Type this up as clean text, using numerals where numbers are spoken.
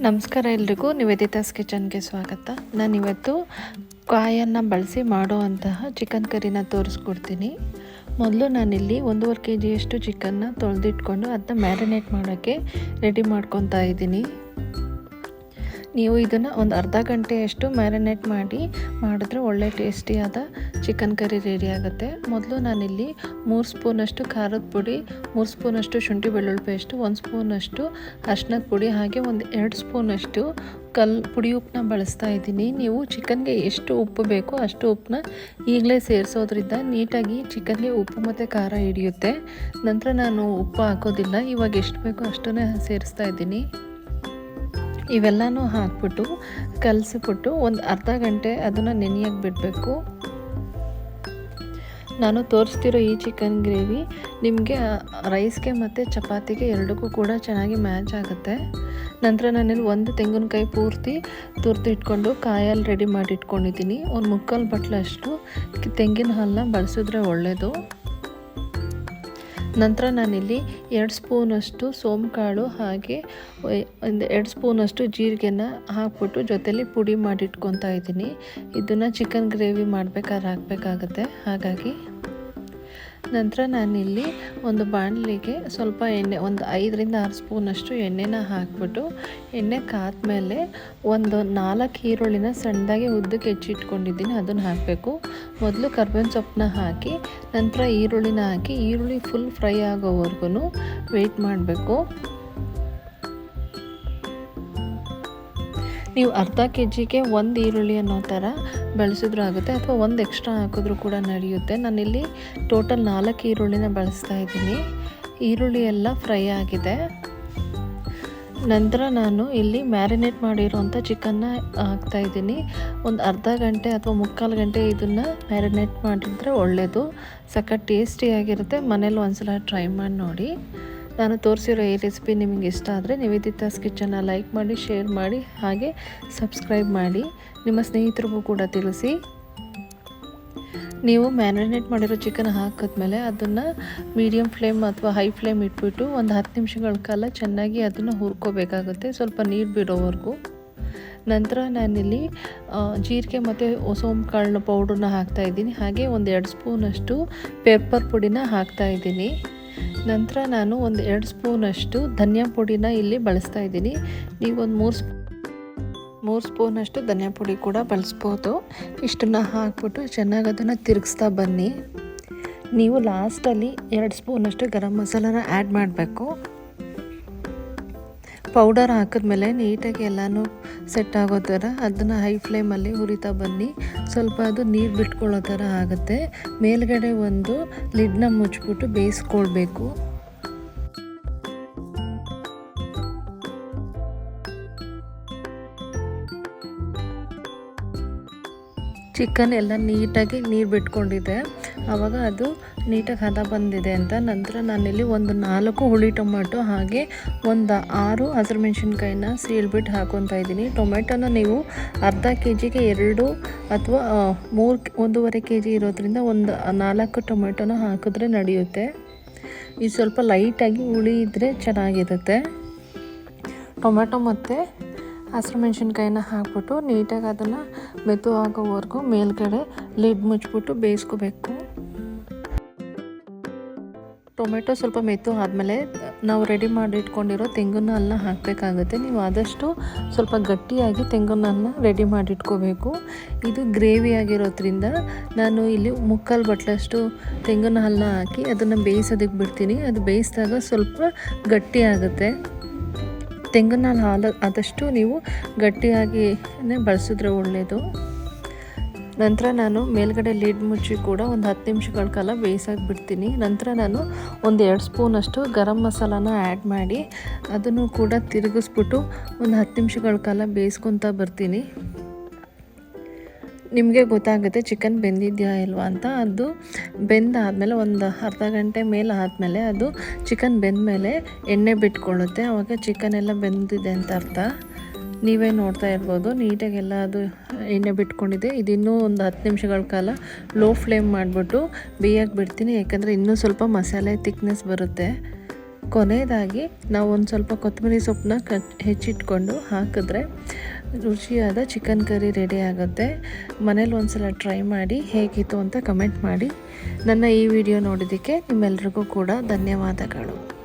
ನಮಸ್ಕಾರ ಎಲ್ರಿಗೂ, ನಿವೇದಿತಾಸ್ ಕಿಚನ್ಗೆ ಸ್ವಾಗತ. ನಾನಿವತ್ತು ಕಾಯನ್ನು ಬಳಸಿ ಮಾಡುವಂತಹ ಚಿಕನ್ ಕರಿನ ತೋರಿಸ್ಕೊಡ್ತೀನಿ. ಮೊದಲು ನಾನಿಲ್ಲಿ 1.5 kg ಚಿಕನ್ನ ತೊಳೆದಿಟ್ಕೊಂಡು ಅದನ್ನ ಮ್ಯಾರಿನೇಟ್ ಮಾಡೋಕ್ಕೆ ರೆಡಿ ಮಾಡ್ಕೊತಾ ಇದ್ದೀನಿ. ನೀವು ಇದನ್ನು ಒಂದು ಅರ್ಧ ಗಂಟೆಯಷ್ಟು ಮ್ಯಾರಿನೇಟ್ ಮಾಡಿದ್ರೆ ಒಳ್ಳೆ ಟೇಸ್ಟಿಯಾದ ಚಿಕನ್ ಕರಿ ರೆಡಿ ಆಗುತ್ತೆ. ಮೊದಲು ನಾನಿಲ್ಲಿ 3 ಸ್ಪೂನಷ್ಟು ಖಾರದ ಪುಡಿ, 3 ಸ್ಪೂನಷ್ಟು ಶುಂಠಿ ಬೆಳ್ಳುಳ್ಳಿ ಪೇಸ್ಟು, 1 ಸ್ಪೂನಷ್ಟು ಅರಿಶಿನದ ಪುಡಿ, ಹಾಗೆ ಒಂದು 2 ಸ್ಪೂನಷ್ಟು ಪುಡಿ ಉಪ್ಪನ್ನ ಬಳಸ್ತಾ ಇದ್ದೀನಿ. ನೀವು ಚಿಕನ್ಗೆ ಎಷ್ಟು ಉಪ್ಪು ಬೇಕೋ ಅಷ್ಟು ಉಪ್ಪನ್ನ ಈಗಲೇ ಸೇರಿಸೋದ್ರಿಂದ ನೀಟಾಗಿ ಚಿಕನ್ಗೆ ಉಪ್ಪು ಮತ್ತು ಖಾರ ಹಿಡಿಯುತ್ತೆ. ನಂತರ ನಾನು ಉಪ್ಪು ಹಾಕೋದಿಲ್ಲ, ಇವಾಗ ಎಷ್ಟು ಬೇಕೋ ಅಷ್ಟನ್ನೇ ಸೇರಿಸ್ತಾ ಇದ್ದೀನಿ. ಇವೆಲ್ಲನೂ ಹಾಕ್ಬಿಟ್ಟು ಕಲಸಿಬಿಟ್ಟು ಒಂದು ಅರ್ಧ ಗಂಟೆ ಅದನ್ನು ನೆನೆಯಕ್ಕೆ ಬಿಡಬೇಕು. ನಾನು ತೋರಿಸ್ತಿರೋ ಈ ಚಿಕನ್ ಗ್ರೇವಿ ನಿಮಗೆ ರೈಸ್ಗೆ ಮತ್ತು ಚಪಾತಿಗೆ ಎರಡಕ್ಕೂ ಕೂಡ ಚೆನ್ನಾಗಿ ಮ್ಯಾಚ್ ಆಗುತ್ತೆ. ನಂತರ ನಾನಿಲ್ಲಿ ಒಂದು ತೆಂಗಿನಕಾಯಿ ಪೂರ್ತಿ ತುರ್ದು ಇಟ್ಕೊಂಡು ಕಾಯಲ್ಲಿ ರೆಡಿ ಮಾಡಿ ಇಟ್ಕೊಂಡಿದ್ದೀನಿ. ಒಂದು 3/4 ಬಟ್ಲಷ್ಟು ತೆಂಗಿನ ಹಾಲನ್ನ ಬಳಸಿದ್ರೆ ಒಳ್ಳೆಯದು. ನಂತರ ನಾನಿಲ್ಲಿ 2 ಸ್ಪೂನಷ್ಟು ಸೋಂಕಾಳು ಹಾಗೆ ಒಂದು 2 ಸ್ಪೂನಷ್ಟು ಜೀರಿಗೆನ ಹಾಕ್ಬಿಟ್ಟು ಜೊತೆಲಿ ಪುಡಿ ಮಾಡಿಟ್ಕೊತಾ ಇದ್ದೀನಿ. ಇದನ್ನು ಚಿಕನ್ ಗ್ರೇವಿ ಮಾಡಬೇಕಾದ್ರೆ ಹಾಕಬೇಕಾಗತ್ತೆ. ಹಾಗಾಗಿ ನಂತರ ನಾನಿಲ್ಲಿ ಒಂದು ಬಾಣಲಿಗೆ ಸ್ವಲ್ಪ ಎಣ್ಣೆ, ಒಂದು 5ರಿಂದ 6 ಸ್ಪೂನಷ್ಟು ಎಣ್ಣೆನ ಹಾಕ್ಬಿಟ್ಟು ಎಣ್ಣೆ ಕಾದ್ಮೇಲೆ ಒಂದು 4 ಈರುಳ್ಳಿನ ಸಣ್ಣದಾಗಿ ಉದ್ದಕ್ಕೆ ಹೆಚ್ಚಿಟ್ಕೊಂಡಿದ್ದೀನಿ, ಅದನ್ನು ಹಾಕಬೇಕು. ಮೊದಲು ಕರ್ಬೇವಿನ ಸೊಪ್ಪನ್ನ ಹಾಕಿ ನಂತರ ಈರುಳ್ಳಿನ ಹಾಕಿ ಈರುಳ್ಳಿ ಫುಲ್ ಫ್ರೈ ಆಗೋವರೆಗೂ ವೆಯ್ಟ್ ಮಾಡಬೇಕು. ನೀವು ಅರ್ಧ kgಗೆ 1 ಈರುಳ್ಳಿ ಅನ್ನೋ ಥರ ಬಳಸಿದ್ರೂ ಆಗುತ್ತೆ, ಅಥವಾ 1 ಎಕ್ಸ್ಟ್ರಾ ಹಾಕಿದ್ರೂ ಕೂಡ ನಡೆಯುತ್ತೆ. ನಾನಿಲ್ಲಿ ಟೋಟಲ್ 4 ಈರುಳ್ಳಿನ ಬಳಸ್ತಾ ಇದ್ದೀನಿ. ಈರುಳ್ಳಿ ಎಲ್ಲ ಫ್ರೈ ಆಗಿದೆ. ನಂತರ ನಾನು ಇಲ್ಲಿ ಮ್ಯಾರಿನೇಟ್ ಮಾಡಿರೋಂಥ ಚಿಕನ್ನ ಹಾಕ್ತಾಯಿದ್ದೀನಿ. ಒಂದು ಅರ್ಧ ಗಂಟೆ ಅಥವಾ 3/4 ಗಂಟೆ ಇದನ್ನು ಮ್ಯಾರಿನೇಟ್ ಮಾಡಿದರೆ ಒಳ್ಳೆಯದು, ಸಖತ್ ಟೇಸ್ಟಿಯಾಗಿರುತ್ತೆ. ಮನೇಲಿ ಒಂದ್ಸಲ ಟ್ರೈ ಮಾಡಿ ನೋಡಿ. ನಾನು ತೋರಿಸಿರೋ ಈ ರೆಸಿಪಿ ನಿಮಗೆ ಇಷ್ಟ ಆದರೆ ನಿವೇದಿತಾಸ್ ಕಿಚನ್ನ ಲೈಕ್ ಮಾಡಿ, ಶೇರ್ ಮಾಡಿ, ಹಾಗೆ ಸಬ್ಸ್ಕ್ರೈಬ್ ಮಾಡಿ. ನಿಮ್ಮ ಸ್ನೇಹಿತರಿಗೂ ಕೂಡ ತಿಳಿಸಿ. ನೀವು ಮ್ಯಾರಿನೇಟ್ ಮಾಡಿರೋ ಚಿಕನ್ ಹಾಕಿದ್ಮೇಲೆ ಅದನ್ನು ಮೀಡಿಯಮ್ ಫ್ಲೇಮ್ ಅಥವಾ ಹೈ ಫ್ಲೇಮ್ ಇಟ್ಬಿಟ್ಟು ಒಂದು 10 ನಿಮಿಷಗಳ ಕಾಲ ಚೆನ್ನಾಗಿ ಅದನ್ನು ಹುರ್ಕೋಬೇಕಾಗುತ್ತೆ, ಸ್ವಲ್ಪ ನೀರು ಬಿಡೋವರೆಗೂ. ನಂತರ ನಾನಿಲ್ಲಿ ಜೀರಿಗೆ ಮತ್ತು ಸೋಂಕಾಳು ಪೌಡ್ರನ್ನ ಹಾಕ್ತಾಯಿದ್ದೀನಿ, ಹಾಗೆ ಒಂದು 2 ಸ್ಪೂನಷ್ಟು ಪೆಪ್ಪರ್ ಪುಡಿನ ಹಾಕ್ತಾಯಿದ್ದೀನಿ. ನಂತರ ನಾನು ಒಂದು 2 ಸ್ಪೂನಷ್ಟು ಧನಿಯಾ ಪುಡಿನ ಇಲ್ಲಿ ಬಳಸ್ತಾ ಇದ್ದೀನಿ. ನೀವು ಒಂದು 3 ಸ್ಪೂನಷ್ಟು ಧನಿಯಾ ಪುಡಿ ಕೂಡ ಬಳಸ್ಬೋದು. ಇಷ್ಟನ್ನು ಹಾಕ್ಬಿಟ್ಟು ಚೆನ್ನಾಗಿ ಅದನ್ನು ತಿರುಗಿಸ್ತಾ ಬನ್ನಿ. ನೀವು ಲಾಸ್ಟಲ್ಲಿ 2 ಸ್ಪೂನಷ್ಟು ಗರಂ ಮಸಾಲಾನ ಆ್ಯಡ್ ಮಾಡಬೇಕು. ಪೌಡರ್ ಹಾಕಿದ್ಮೇಲೆ ನೀಟಾಗಿ ಎಲ್ಲನೂ ಸೆಟ್ ಆಗೋ ಥರ ಅದನ್ನು ಹೈ ಫ್ಲೇಮಲ್ಲಿ ಹುರಿತಾ ಬನ್ನಿ. ಸ್ವಲ್ಪ ಅದು ನೀರು ಬಿಟ್ಕೊಳ್ಳೋ ಥರ ಆಗುತ್ತೆ. ಮೇಲ್ಗಡೆ ಒಂದು ಲಿಡ್ನ ಮುಚ್ಚಿಬಿಟ್ಟು ಬೇಯಿಸ್ಕೊಳ್ಬೇಕು. ಚಿಕನ್ ಎಲ್ಲ ನೀಟಾಗಿ ನೀರು ಬಿಟ್ಕೊಂಡಿದೆ, ಆವಾಗ ಅದು ನೀಟಾಗಿ ಹದ ಬಂದಿದೆ ಅಂತ. ನಂತರ ನಾನಿಲ್ಲಿ ಒಂದು 4 ಹುಳಿ ಟೊಮೆಟೊ ಹಾಗೆ ಒಂದು 6 ಹಸಿರುಮೆಣ್ಸಿನ್ಕಾಯಿನ ಸೀಳ್ಬಿಟ್ಟು ಹಾಕೊತಾ ಇದ್ದೀನಿ. ಟೊಮೆಟೊನ ನೀವು ಅರ್ಧ kgಗೆ 2 ಅಥವಾ 1.5 kg ಇರೋದ್ರಿಂದ ಒಂದು 4 ಟೊಮೆಟೊನ ಹಾಕಿದ್ರೆ ನಡೆಯುತ್ತೆ. ಇದು ಸ್ವಲ್ಪ ಲೈಟಾಗಿ ಹುಳಿ ಇದ್ದರೆ ಚೆನ್ನಾಗಿರುತ್ತೆ. ಟೊಮೆಟೊ ಮತ್ತು ಹಸಿರು ಮೆಣಸಿನ್ಕಾಯಿನ ಹಾಕ್ಬಿಟ್ಟು ನೀಟಾಗಿ ಅದನ್ನು ಮೆದು ಆಗೋವರೆಗೂ ಮೇಲ್ಗಡೆ ಲಿಡ್ ಮುಚ್ಚಿಬಿಟ್ಟು ಬೇಯಿಸ್ಕೋಬೇಕು. ಟೊಮೆಟೊ ಸ್ವಲ್ಪ ಮೆತ್ತು ಆದಮೇಲೆ ನಾವು ರೆಡಿ ಮಾಡಿ ಇಟ್ಕೊಂಡಿರೋ ತೆಂಗಿನ ಹಾಲನ್ನ ಹಾಕಬೇಕಾಗುತ್ತೆ. ನೀವು ಆದಷ್ಟು ಸ್ವಲ್ಪ ಗಟ್ಟಿಯಾಗಿ ತೆಂಗಿನ ಹಾಲನ್ನ ರೆಡಿ ಮಾಡಿಟ್ಕೋಬೇಕು. ಇದು ಗ್ರೇವಿ ಆಗಿರೋದ್ರಿಂದ ನಾನು ಇಲ್ಲಿ 3/4 ಬಟ್ಲಷ್ಟು ತೆಂಗಿನ ಹಾಲನ್ನ ಹಾಕಿ ಅದನ್ನು ಬೇಯಿಸೋದಕ್ಕೆ ಬಿಡ್ತೀನಿ. ಅದು ಬೇಯಿಸಿದಾಗ ಸ್ವಲ್ಪ ಗಟ್ಟಿ ಆಗುತ್ತೆ. ತೆಂಗಿನ ಹಾಲು ಆದಷ್ಟು ನೀವು ಗಟ್ಟಿಯಾಗಿಯೇ ಬಳಸಿದ್ರೆ ಒಳ್ಳೆಯದು. ನಂತರ ನಾನು ಮೇಲ್ಗಡೆ ಲಿಡ್ ಮುಚ್ಚಿ ಕೂಡ ಒಂದು 10 ನಿಮಿಷಗಳ ಕಾಲ ಬೇಯಿಸೋಕೆ ಬಿಡ್ತೀನಿ. ನಂತರ ನಾನು ಒಂದು 2 ಸ್ಪೂನಷ್ಟು ಗರಂ ಮಸಾಲಾನ ಆ್ಯಡ್ ಮಾಡಿ ಅದನ್ನು ಕೂಡ ತಿರುಗಿಸ್ಬಿಟ್ಟು ಒಂದು 10 ನಿಮಿಷಗಳ ಕಾಲ ಬೇಯಿಸ್ಕೊತಾ ಬರ್ತೀನಿ. ನಿಮಗೆ ಗೊತ್ತಾಗುತ್ತೆ ಚಿಕನ್ ಬೆಂದಿದೆಯಾ ಇಲ್ವಾ ಅಂತ. ಅದು ಬೆಂದಾದಮೇಲೆ ಒಂದು ಅರ್ಧ ಗಂಟೆ ಮೇಲೆ ಆದಮೇಲೆ ಅದು ಚಿಕನ್ ಬೆಂದಮೇಲೆ ಎಣ್ಣೆ ಬಿಟ್ಕೊಳ್ಳುತ್ತೆ, ಆವಾಗ ಚಿಕನ್ ಎಲ್ಲ ಬೆಂದಿದೆ ಅಂತ ಅರ್ಥ. ನೀವೇ ನೋಡ್ತಾ ಇರ್ಬೋದು ನೀಟಾಗೆಲ್ಲ ಅದು ಎಣ್ಣೆ ಬಿಟ್ಕೊಂಡಿದೆ. ಇದಿನ್ನೂ ಒಂದು 10 ನಿಮಿಷಗಳ ಕಾಲ ಲೋ ಫ್ಲೇಮ್ ಮಾಡಿಬಿಟ್ಟು ಬೇಯಕ್ಕೆ ಬಿಡ್ತೀನಿ, ಯಾಕಂದರೆ ಇನ್ನೂ ಸ್ವಲ್ಪ ಮಸಾಲೆ ತಿಕ್ನೆಸ್ ಬರುತ್ತೆ. ಕೊನೆಯದಾಗಿ ನಾವು ಒಂದು ಸ್ವಲ್ಪ ಕೊತ್ತಂಬರಿ ಸೊಪ್ಪನ್ನ ಹೆಚ್ಚಿಟ್ಕೊಂಡು ಹಾಕಿದ್ರೆ ರುಚಿಯಾದ ಚಿಕನ್ ಕರಿ ರೆಡಿ ಆಗುತ್ತೆ. ಮನೇಲಿ ಒಂದ್ಸಲ ಟ್ರೈ ಮಾಡಿ ಹೇಗಿತ್ತು ಅಂತ ಕಮೆಂಟ್ ಮಾಡಿ. ನನ್ನ ಈ ವಿಡಿಯೋ ನೋಡಿದ್ದಕ್ಕೆ ನಿಮ್ಮೆಲ್ರಿಗೂ ಕೂಡ ಧನ್ಯವಾದಗಳು.